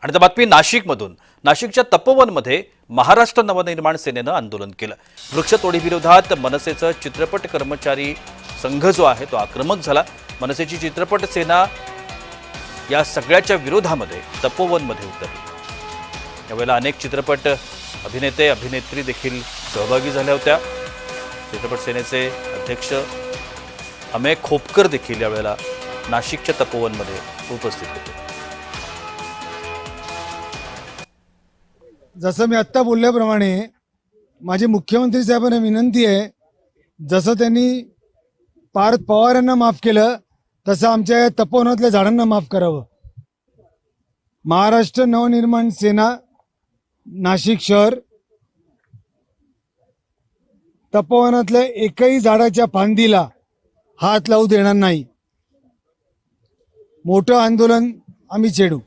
आणि बातमी नाशिकमधून. नाशिकच्या तपोवनमध्ये महाराष्ट्र नवनिर्माण सेनेनं आंदोलन केलं. वृक्षतोडीविरोधात मनसेचं चित्रपट कर्मचारी संघ जो आहे तो आक्रमक झाला. मनसेची चित्रपट सेना या सगळ्याच्या विरोधामध्ये तपोवनमध्ये उतरली. यावेळेला अनेक चित्रपट अभिनेते अभिनेत्री देखील सहभागी झाल्या होत्या. चित्रपट सेनेचे अध्यक्ष अमेय खोपकर देखील यावेळेला नाशिकच्या तपोवनमध्ये उपस्थित होते. जसं मी आत्ता बोलल्याप्रमाणे माझी मुख्यमंत्री साहेबांना विनंती आहे, जसं त्यांनी पार्थ पवार यांना माफ केलं तसं आमच्या या तपोवनातल्या झाडांना माफ करावं. महाराष्ट्र नवनिर्माण सेना नाशिक शहर तपोवनातल्या एकही झाडाच्या फांदीला हात लावू देणार नाही. मोठं आंदोलन आम्ही छेडू.